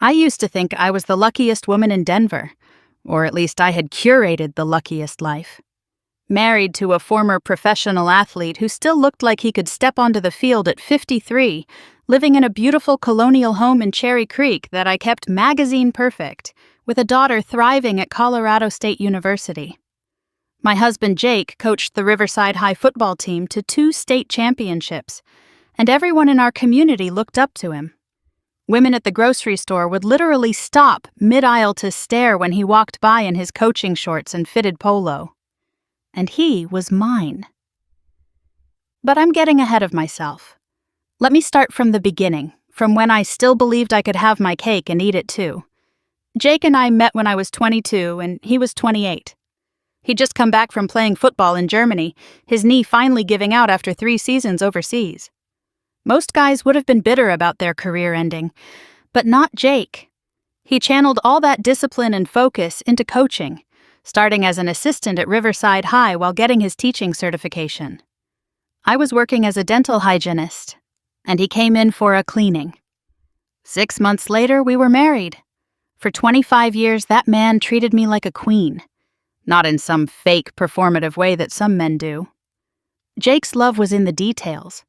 I used to think I was the luckiest woman in Denver, or at least I had curated the luckiest life. Married to a former professional athlete who still looked like he could step onto the field at 53, living in a beautiful colonial home in Cherry Creek that I kept magazine perfect, with a daughter thriving at Colorado State University. My husband Jake coached the Riverside High football team to 2 state championships, and everyone in our community looked up to him. Women at the grocery store would literally stop mid-aisle to stare when he walked by in his coaching shorts and fitted polo. And he was mine. But I'm getting ahead of myself. Let me start from the beginning, from when I still believed I could have my cake and eat it too. Jake and I met when I was 22 and he was 28. He'd just come back from playing football in Germany, his knee finally giving out after 3 seasons overseas. Most guys would have been bitter about their career ending, but not Jake. He channeled all that discipline and focus into coaching, starting as an assistant at Riverside High while getting his teaching certification. I was working as a dental hygienist, and he came in for a cleaning. 6 months later, we were married. For 25 years, that man treated me like a queen, not in some fake performative way that some men do. Jake's love was in the details.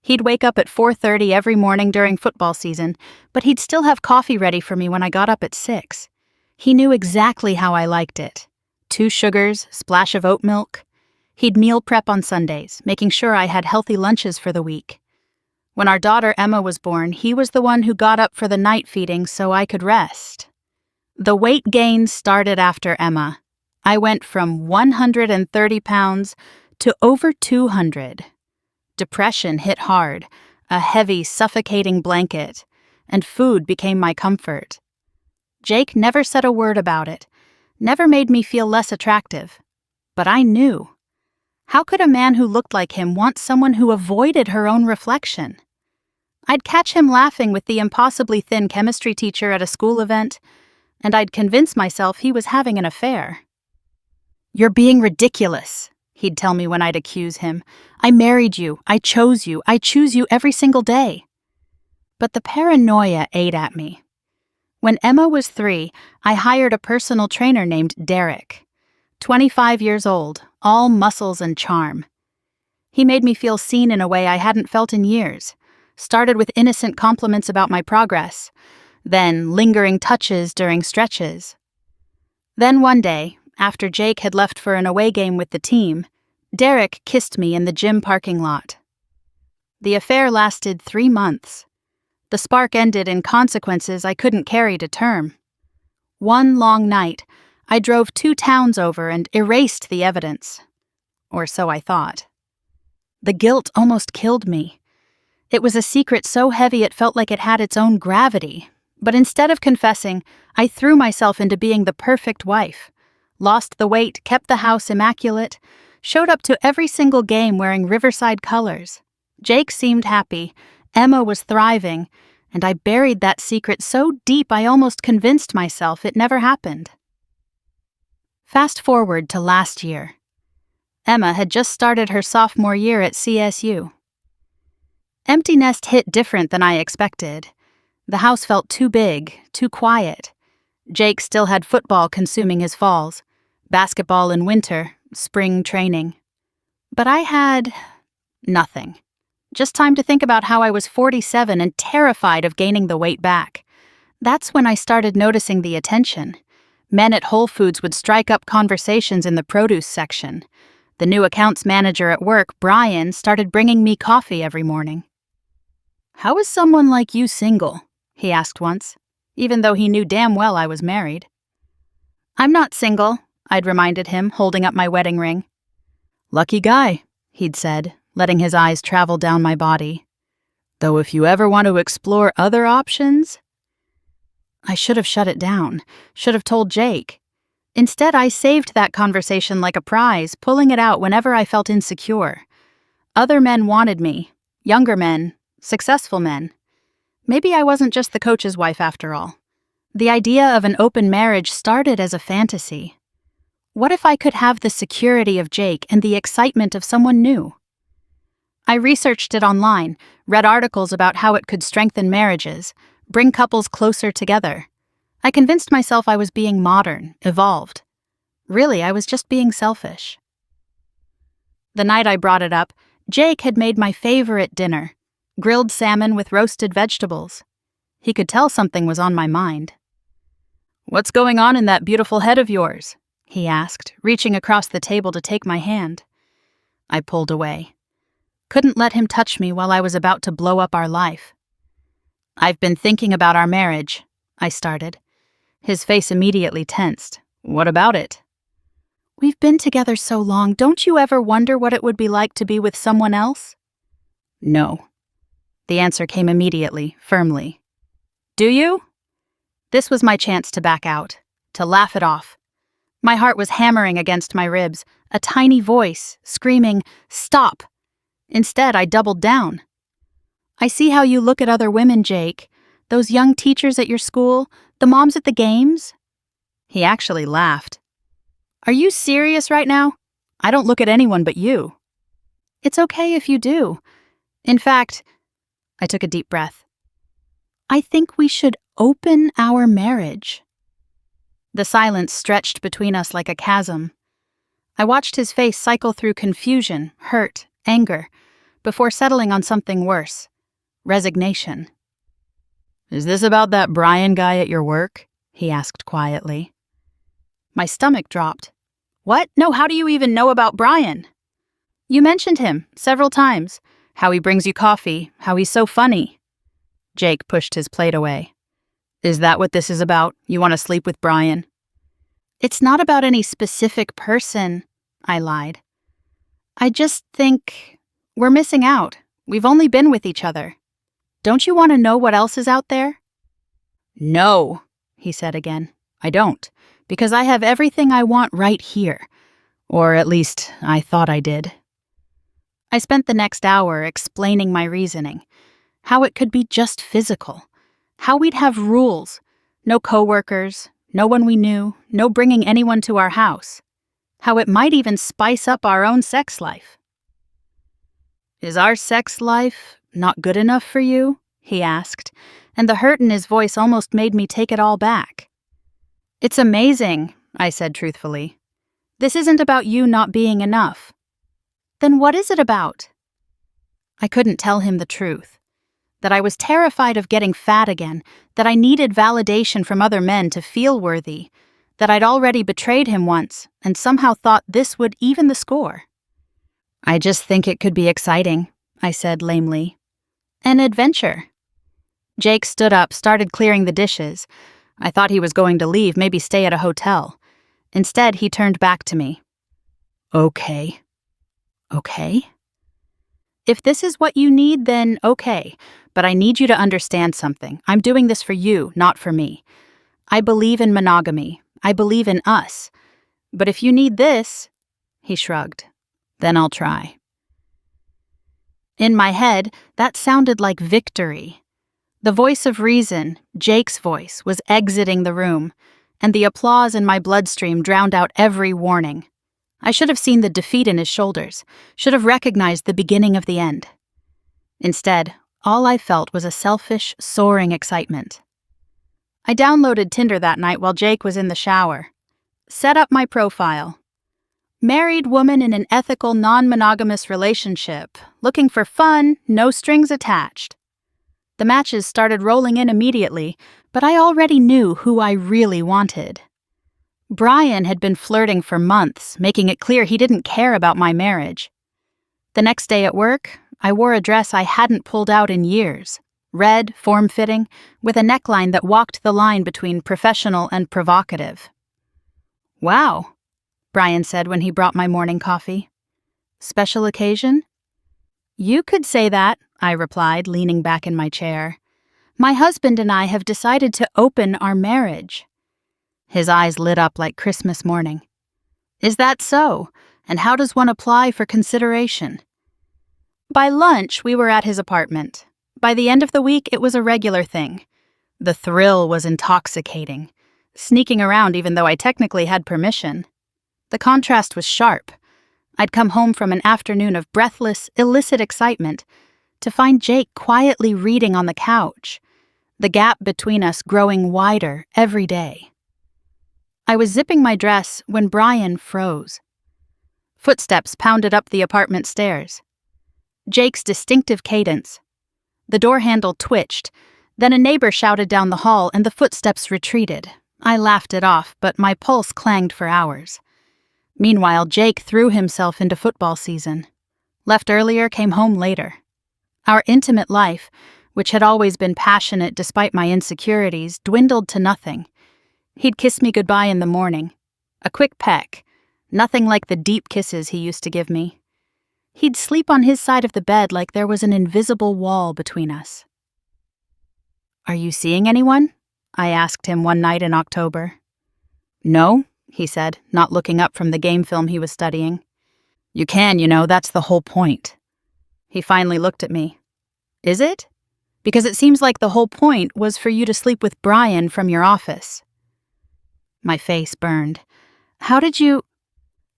He'd wake up at 4:30 every morning during football season, but he'd still have coffee ready for me when I got up at 6. He knew exactly how I liked it. 2 sugars, splash of oat milk. He'd meal prep on Sundays, making sure I had healthy lunches for the week. When our daughter Emma was born, he was the one who got up for the night feeding so I could rest. The weight gain started after Emma. I went from 130 pounds to over 200. Depression hit hard, a heavy, suffocating blanket, and food became my comfort. Jake never said a word about it, never made me feel less attractive. But I knew. How could a man who looked like him want someone who avoided her own reflection? I'd catch him laughing with the impossibly thin chemistry teacher at a school event, and I'd convince myself he was having an affair. "You're being ridiculous," he'd tell me when I'd accuse him. "I married you, I chose you, I choose you every single day." But the paranoia ate at me. When Emma was 3, I hired a personal trainer named Derek. 25 years old, all muscles and charm. He made me feel seen in a way I hadn't felt in years. Started with innocent compliments about my progress, then lingering touches during stretches. Then one day, after Jake had left for an away game with the team, Derek kissed me in the gym parking lot. The affair lasted 3 months. The spark ended in consequences I couldn't carry to term. One long night, I drove 2 towns over and erased the evidence. Or so I thought. The guilt almost killed me. It was a secret so heavy it felt like it had its own gravity. But instead of confessing, I threw myself into being the perfect wife. Lost the weight, kept the house immaculate, showed up to every single game wearing Riverside colors. Jake seemed happy, Emma was thriving, and I buried that secret so deep I almost convinced myself it never happened. Fast forward to last year. Emma had just started her sophomore year at CSU. Empty nest hit different than I expected. The house felt too big, too quiet. Jake still had football consuming his falls, basketball in winter, spring training. But I had nothing. Just time to think about how I was 47 and terrified of gaining the weight back. That's when I started noticing the attention. Men at Whole Foods would strike up conversations in the produce section. The new accounts manager at work, Brian, started bringing me coffee every morning. "How is someone like you single?" he asked once, even though he knew damn well I was married. "I'm not single," I'd reminded him, holding up my wedding ring. "Lucky guy," he'd said, letting his eyes travel down my body. "Though if you ever want to explore other options..." I should have shut it down, should have told Jake. Instead, I saved that conversation like a prize, pulling it out whenever I felt insecure. Other men wanted me, younger men, successful men. Maybe I wasn't just the coach's wife after all. The idea of an open marriage started as a fantasy. What if I could have the security of Jake and the excitement of someone new? I researched it online, read articles about how it could strengthen marriages, bring couples closer together. I convinced myself I was being modern, evolved. Really, I was just being selfish. The night I brought it up, Jake had made my favorite dinner, grilled salmon with roasted vegetables. He could tell something was on my mind. "What's going on in that beautiful head of yours?" he asked, reaching across the table to take my hand. I pulled away. Couldn't let him touch me while I was about to blow up our life. "I've been thinking about our marriage," I started. His face immediately tensed. "What about it?" "We've been together so long, don't you ever wonder what it would be like to be with someone else?" "No." The answer came immediately, firmly. "Do you?" This was my chance to back out, to laugh it off. My heart was hammering against my ribs, a tiny voice screaming, "Stop!" Instead, I doubled down. "I see how you look at other women, Jake. Those young teachers at your school, the moms at the games." He actually laughed. "Are you serious right now? I don't look at anyone but you." "It's okay if you do. In fact," I took a deep breath, "I think we should open our marriage." The silence stretched between us like a chasm. I watched his face cycle through confusion, hurt, anger, before settling on something worse, resignation. "Is this about that Brian guy at your work?" he asked quietly. My stomach dropped. "What? No, how do you even know about Brian?" "You mentioned him several times. How he brings you coffee, how he's so funny." Jake pushed his plate away. "Is that what this is about? You want to sleep with Brian?" "It's not about any specific person," I lied. "I just think we're missing out. We've only been with each other. Don't you want to know what else is out there?" "No," he said again. "I don't, because I have everything I want right here. Or at least, I thought I did." I spent the next hour explaining my reasoning, how it could be just physical, how we'd have rules, no coworkers, no one we knew, no bringing anyone to our house, how it might even spice up our own sex life. "Is our sex life not good enough for you?" he asked, and the hurt in his voice almost made me take it all back. "It's amazing," I said truthfully. "This isn't about you not being enough." "Then what is it about?" I couldn't tell him the truth. That I was terrified of getting fat again, that I needed validation from other men to feel worthy, that I'd already betrayed him once and somehow thought this would even the score. "I just think it could be exciting," I said lamely. "An adventure." Jake stood up, started clearing the dishes. I thought he was going to leave, maybe stay at a hotel. Instead, he turned back to me. "Okay." "Okay?" "If this is what you need, then okay. But I need you to understand something. I'm doing this for you, not for me. I believe in monogamy. I believe in us. But if you need this," he shrugged, "then I'll try." In my head, that sounded like victory. The voice of reason, Jake's voice, was exiting the room, and the applause in my bloodstream drowned out every warning. I should have seen the defeat in his shoulders, should have recognized the beginning of the end. Instead, all I felt was a selfish, soaring excitement. I downloaded Tinder that night while Jake was in the shower. Set up my profile. Married woman in an ethical, non-monogamous relationship, looking for fun, no strings attached. The matches started rolling in immediately, but I already knew who I really wanted. Brian had been flirting for months, making it clear he didn't care about my marriage. The next day at work, I wore a dress I hadn't pulled out in years, red, form-fitting, with a neckline that walked the line between professional and provocative. "Wow," Brian said when he brought my morning coffee. "Special occasion?" "You could say that," I replied, leaning back in my chair. "My husband and I have decided to open our marriage." His eyes lit up like Christmas morning. "Is that so? And how does one apply for consideration?" By lunch, we were at his apartment. By the end of the week, it was a regular thing. The thrill was intoxicating, sneaking around even though I technically had permission. The contrast was sharp. I'd come home from an afternoon of breathless, illicit excitement to find Jake quietly reading on the couch. the gap between us growing wider every day. I was zipping my dress when Brian froze. Footsteps pounded up the apartment stairs. Jake's distinctive cadence. The door handle twitched, then a neighbor shouted down the hall and the footsteps retreated. I laughed it off, but my pulse clanged for hours. Meanwhile, Jake threw himself into football season. Left earlier, came home later. Our intimate life, which had always been passionate despite my insecurities, dwindled to nothing. He'd kiss me goodbye in the morning. A quick peck, nothing like the deep kisses he used to give me. He'd sleep on his side of the bed like there was an invisible wall between us. "Are you seeing anyone?" I asked him one night in October. "No," he said, not looking up from the game film he was studying. "You can, that's the whole point." He finally looked at me. "Is it? Because it seems like the whole point was for you to sleep with Brian from your office." My face burned. "How did you—"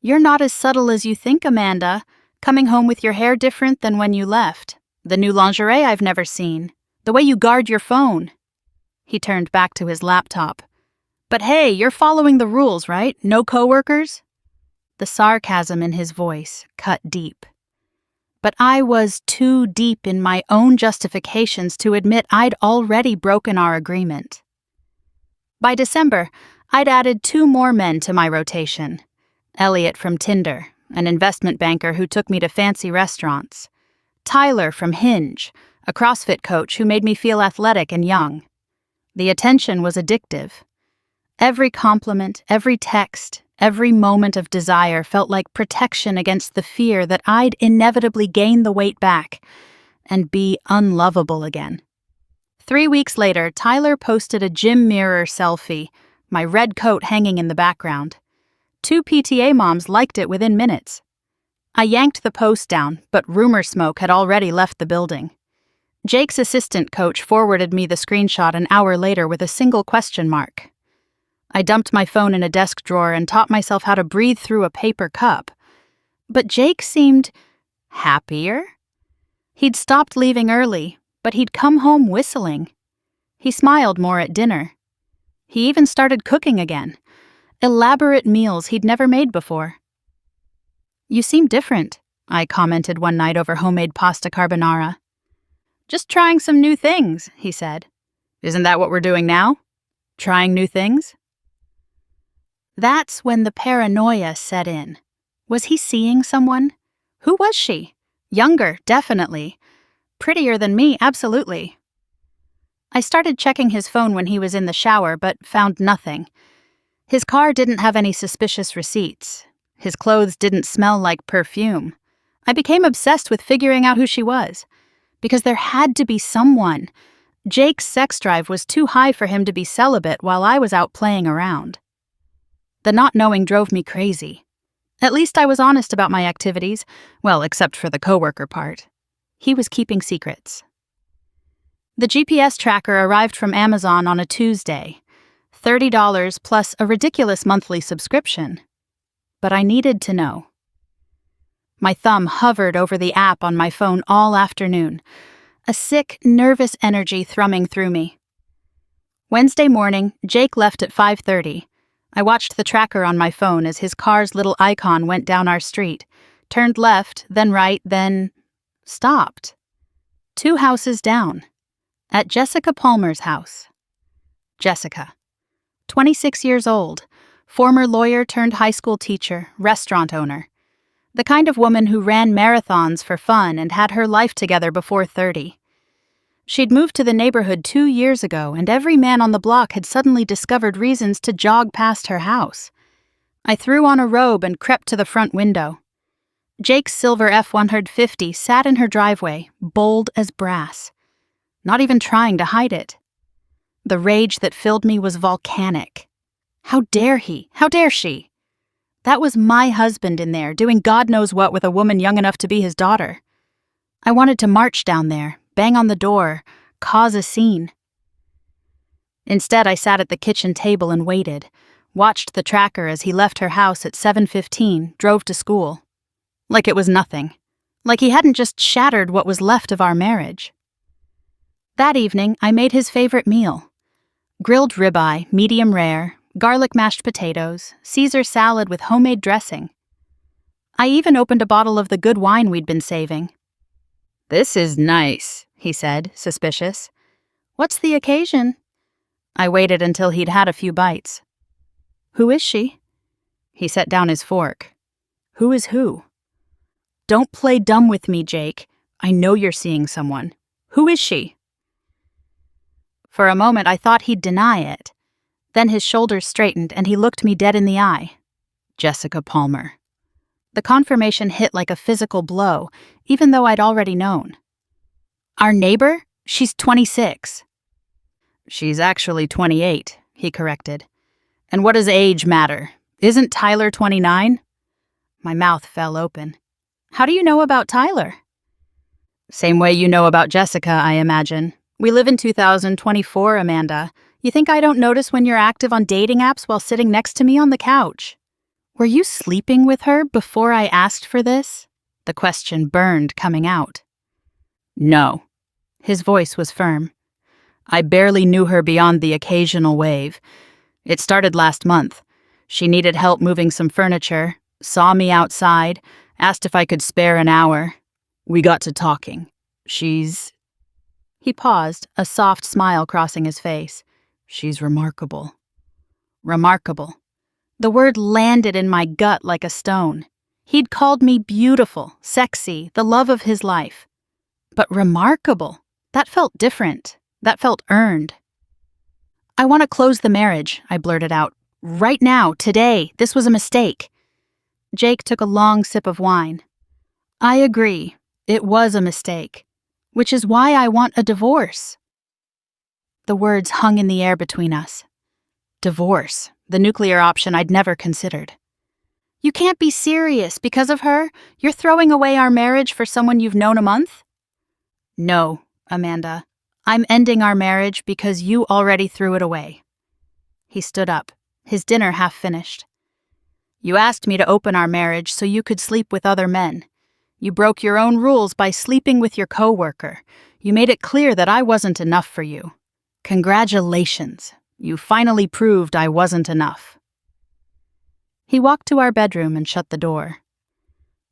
"You're not as subtle as you think, Amanda. Coming home with your hair different than when you left. The new lingerie I've never seen. The way you guard your phone." He turned back to his laptop. "But hey, you're following the rules, right? No coworkers?" The sarcasm in his voice cut deep. But I was too deep in my own justifications to admit I'd already broken our agreement. By December, I'd added 2 more men to my rotation. Elliot from Tinder, an investment banker who took me to fancy restaurants. Tyler from Hinge, a CrossFit coach who made me feel athletic and young. The attention was addictive. Every compliment, every text, every moment of desire felt like protection against the fear that I'd inevitably gain the weight back and be unlovable again. 3 weeks later, Tyler posted a gym mirror selfie, my red coat hanging in the background. 2 PTA moms liked it within minutes. I yanked the post down, but rumor smoke had already left the building. Jake's assistant coach forwarded me the screenshot an hour later with a single question mark. I dumped my phone in a desk drawer and taught myself how to breathe through a paper cup. But Jake seemed happier. He'd stopped leaving early, but he'd come home whistling. He smiled more at dinner. He even started cooking again, elaborate meals he'd never made before. "You seem different," I commented one night over homemade pasta carbonara. "Just trying some new things," he said. "Isn't that what we're doing now? Trying new things?" That's when the paranoia set in. Was he seeing someone? Who was she? Younger, definitely. Prettier than me, absolutely. I started checking his phone when he was in the shower, but found nothing. His car didn't have any suspicious receipts. His clothes didn't smell like perfume. I became obsessed with figuring out who she was. Because there had to be someone. Jake's sex drive was too high for him to be celibate while I was out playing around. The not knowing drove me crazy. At least I was honest about my activities, well, except for the coworker part. He was keeping secrets. The GPS tracker arrived from Amazon on a Tuesday. $30 plus a ridiculous monthly subscription. But I needed to know. My thumb hovered over the app on my phone all afternoon, a sick, nervous energy thrumming through me. Wednesday morning, Jake left at 5:30. I watched the tracker on my phone as his car's little icon went down our street, turned left, then right, then stopped. 2 houses down. At Jessica Palmer's house. Jessica. 26 years old, former lawyer turned high school teacher, restaurant owner. The kind of woman who ran marathons for fun and had her life together before 30. She'd moved to the neighborhood 2 years ago, and every man on the block had suddenly discovered reasons to jog past her house. I threw on a robe and crept to the front window. Jake's silver F-150 sat in her driveway, bold as brass. Not even trying to hide it. The rage that filled me was volcanic. How dare he? How dare she? That was my husband in there, doing God knows what with a woman young enough to be his daughter. I wanted to march down there, bang on the door, cause a scene. Instead, I sat at the kitchen table and waited, watched the tracker as he left her house at 7:15, drove to school. Like it was nothing. Like he hadn't just shattered what was left of our marriage. That evening, I made his favorite meal. Grilled ribeye, medium rare, garlic mashed potatoes, Caesar salad with homemade dressing. I even opened a bottle of the good wine we'd been saving. "This is nice," he said, suspicious. "What's the occasion?" I waited until he'd had a few bites. "Who is she?" He set down his fork. "Who is who?" "Don't play dumb with me, Jake. I know you're seeing someone. Who is she?" For a moment, I thought he'd deny it. Then his shoulders straightened and he looked me dead in the eye. Jessica Palmer. The confirmation hit like a physical blow, even though I'd already known. "Our neighbor? She's 26. "She's actually 28, he corrected. "And what does age matter? Isn't Tyler 29? My mouth fell open. "How do you know about Tyler?" "Same way you know about Jessica, I imagine. We live in 2024, Amanda. You think I don't notice when you're active on dating apps while sitting next to me on the couch?" "Were you sleeping with her before I asked for this?" The question burned coming out. "No." His voice was firm. "I barely knew her beyond the occasional wave. It started last month. She needed help moving some furniture, saw me outside, asked if I could spare an hour. We got to talking. She's..." He paused, a soft smile crossing his face. "She's remarkable." Remarkable. The word landed in my gut like a stone. He'd called me beautiful, sexy, the love of his life. But remarkable? That felt different. That felt earned. "I want to close the marriage," I blurted out. "Right now, today. This was a mistake." Jake took a long sip of wine. "I agree. It was a mistake. Which is why I want a divorce." The words hung in the air between us. Divorce, the nuclear option I'd never considered. "You can't be serious. Because of her, you're throwing away our marriage for someone you've known a month?" "No, Amanda. I'm ending our marriage because you already threw it away." He stood up, his dinner half finished. "You asked me to open our marriage so you could sleep with other men. You broke your own rules by sleeping with your coworker. You made it clear that I wasn't enough for you. Congratulations. You finally proved I wasn't enough." He walked to our bedroom and shut the door.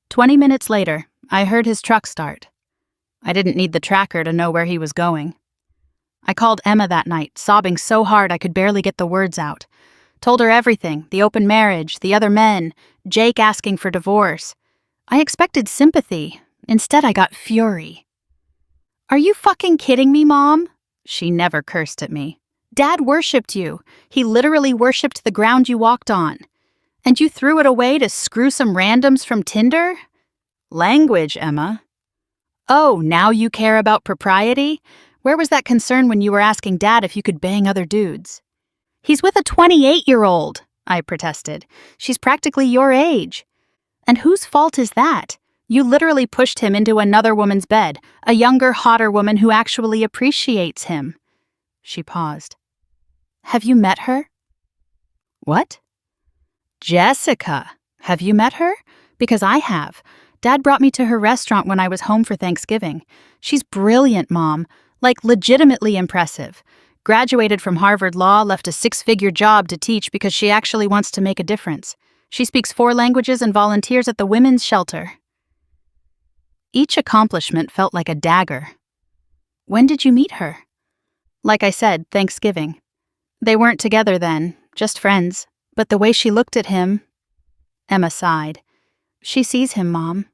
20 minutes later, I heard his truck start. I didn't need the tracker to know where he was going. I called Emma that night, sobbing so hard I could barely get the words out. Told her everything, the open marriage, the other men, Jake asking for divorce. I expected sympathy. Instead, I got fury. "Are you fucking kidding me, Mom?" She never cursed at me. "Dad worshipped you. He literally worshipped the ground you walked on. And you threw it away to screw some randoms from Tinder?" "Language, Emma." "Oh, now you care about propriety? Where was that concern when you were asking Dad if you could bang other dudes?" "He's with a 28-year-old, I protested. "She's practically your age." "And whose fault is that? You literally pushed him into another woman's bed, a younger, hotter woman who actually appreciates him." She paused. "Have you met her?" "What?" "Jessica. Have you met her? Because I have. Dad brought me to her restaurant when I was home for Thanksgiving. She's brilliant, Mom. Like, legitimately impressive. Graduated from Harvard Law, left a 6-figure job to teach because she actually wants to make a difference. She speaks 4 languages and volunteers at the women's shelter." Each accomplishment felt like a dagger. "When did you meet her?" "Like I said, Thanksgiving. They weren't together then, just friends. But the way she looked at him..." Emma sighed. "She sees him, Mom.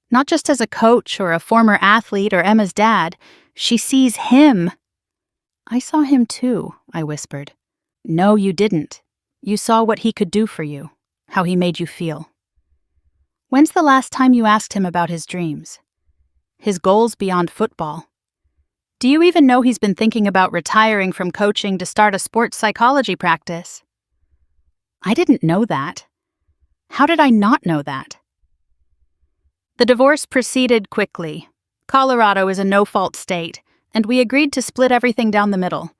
Not just as a coach or a former athlete or Emma's dad. She sees him." "I saw him too," I whispered. "No, you didn't. You saw what he could do for you, how he made you feel." "When's the last time you asked him about his dreams? His goals beyond football? Do you even know he's been thinking about retiring from coaching to start a sports psychology practice?" I didn't know that. How did I not know that? The divorce proceeded quickly. Colorado is a no-fault state, and we agreed to split everything down the middle.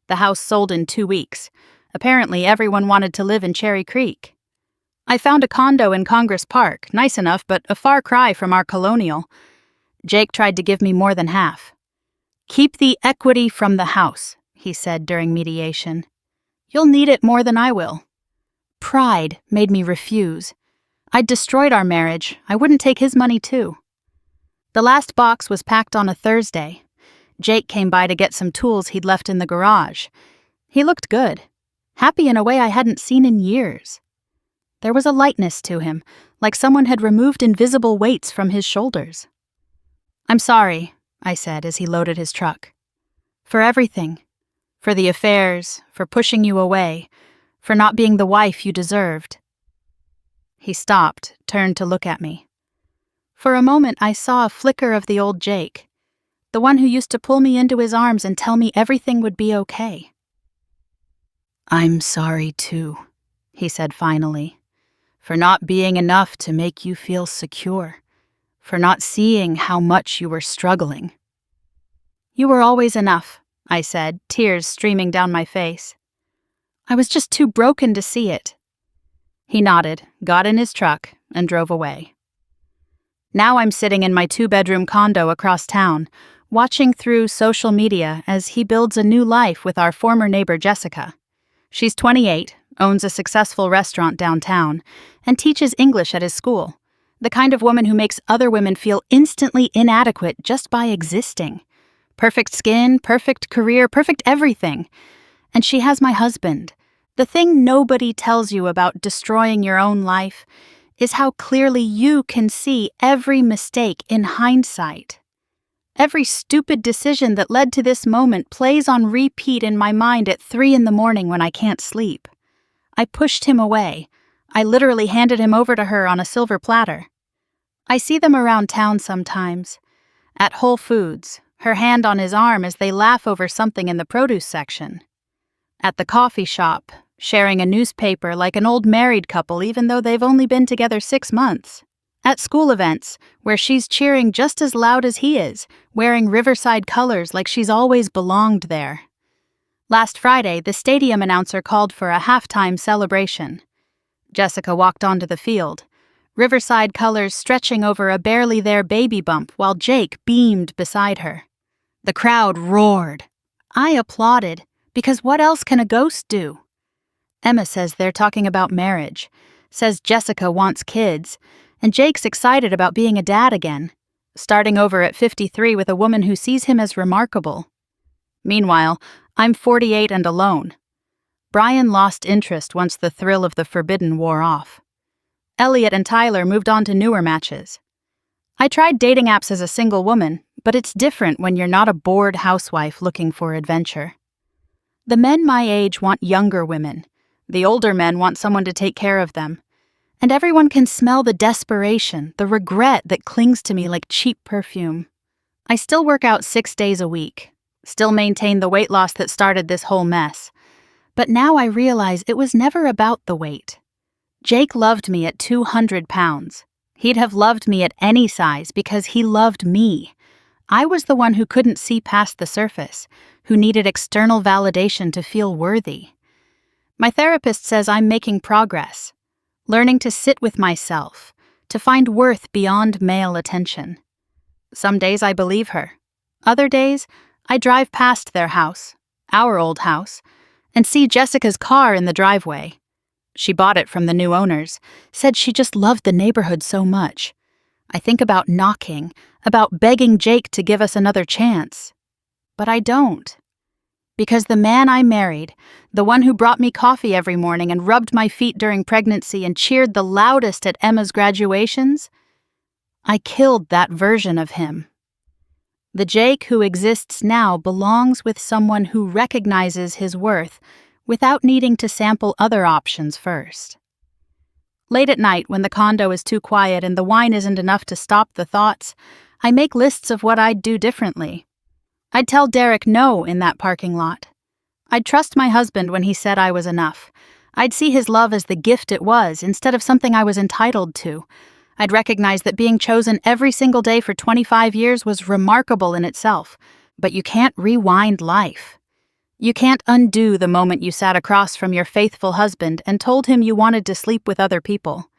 The house sold in 2 weeks. Apparently, everyone wanted to live in Cherry Creek. I found a condo in Congress Park, nice enough, but a far cry from our colonial. Jake tried to give me more than half. "Keep the equity from the house," he said during mediation. "You'll need it more than I will." Pride made me refuse. I'd destroyed our marriage. I wouldn't take his money too. The last box was packed on a Thursday. Jake came by to get some tools he'd left in the garage. He looked good, happy in a way I hadn't seen in years. There was a lightness to him, like someone had removed invisible weights from his shoulders. "I'm sorry," I said as he loaded his truck. "For everything. For the affairs, for pushing you away, for not being the wife you deserved." He stopped, turned to look at me. For a moment I saw a flicker of the old Jake, the one who used to pull me into his arms and tell me everything would be okay. "I'm sorry too," he said finally, "for not being enough to make you feel secure, for not seeing how much you were struggling." "You were always enough," I said, tears streaming down my face. "I was just too broken to see it." He nodded, got in his truck, and drove away. Now I'm sitting in my 2-bedroom condo across town, watching through social media as he builds a new life with our former neighbor Jessica. She's 28, owns a successful restaurant downtown, and teaches English at his school, the kind of woman who makes other women feel instantly inadequate just by existing. Perfect skin, perfect career, perfect everything. And she has my husband. The thing nobody tells you about destroying your own life is how clearly you can see every mistake in hindsight. Every stupid decision that led to this moment plays on repeat in my mind at 3 a.m. when I can't sleep. I pushed him away. I literally handed him over to her on a silver platter. I see them around town sometimes. At Whole Foods, her hand on his arm as they laugh over something in the produce section. At the coffee shop, sharing a newspaper like an old married couple even though they've only been together 6 months. At school events, where she's cheering just as loud as he is, wearing Riverside colors like she's always belonged there. Last Friday, the stadium announcer called for a halftime celebration. Jessica walked onto the field, Riverside colors stretching over a barely there baby bump while Jake beamed beside her. The crowd roared. I applauded, because what else can a ghost do? Emma says they're talking about marriage, says Jessica wants kids, and Jake's excited about being a dad again, starting over at 53 with a woman who sees him as remarkable. Meanwhile, I'm 48 and alone. Brian lost interest once the thrill of the forbidden wore off. Elliot and Tyler moved on to newer matches. I tried dating apps as a single woman, but it's different when you're not a bored housewife looking for adventure. The men my age want younger women. The older men want someone to take care of them. And everyone can smell the desperation, the regret that clings to me like cheap perfume. I still work out 6 days a week, still maintain the weight loss that started this whole mess. But now I realize it was never about the weight. Jake loved me at 200 pounds. He'd have loved me at any size because he loved me. I was the one who couldn't see past the surface, who needed external validation to feel worthy. My therapist says I'm making progress, learning to sit with myself, to find worth beyond male attention. Some days I believe her. Other days, I drive past their house, our old house, and see Jessica's car in the driveway. She bought it from the new owners, said she just loved the neighborhood so much. I think about knocking, about begging Jake to give us another chance. But I don't. Because the man I married, the one who brought me coffee every morning and rubbed my feet during pregnancy and cheered the loudest at Emma's graduations, I killed that version of him. The Jake who exists now belongs with someone who recognizes his worth without needing to sample other options first. Late at night, when the condo is too quiet and the wine isn't enough to stop the thoughts, I make lists of what I'd do differently. I'd tell Derek no in that parking lot. I'd trust my husband when he said I was enough. I'd see his love as the gift it was instead of something I was entitled to. I'd recognize that being chosen every single day for 25 years was remarkable in itself, but you can't rewind life. You can't undo the moment you sat across from your faithful husband and told him you wanted to sleep with other people.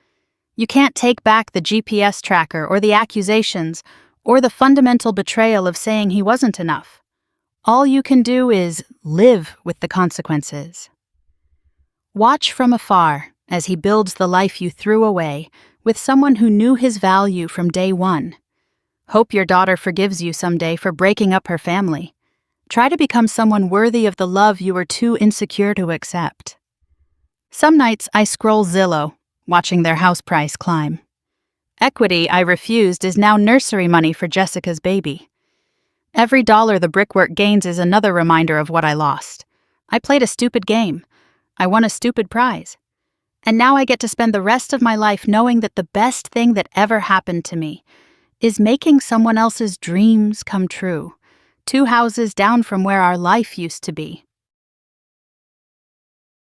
You can't take back the GPS tracker or the accusations or the fundamental betrayal of saying he wasn't enough. All you can do is live with the consequences. Watch from afar as he builds the life you threw away with someone who knew his value from day one. Hope your daughter forgives you someday for breaking up her family. Try to become someone worthy of the love you were too insecure to accept. Some nights I scroll Zillow, watching their house price climb. Equity I refused is now nursery money for Jessica's baby. Every dollar the brickwork gains is another reminder of what I lost. I played a stupid game. I won a stupid prize. And now I get to spend the rest of my life knowing that the best thing that ever happened to me is making someone else's dreams come true, 2 houses down from where our life used to be.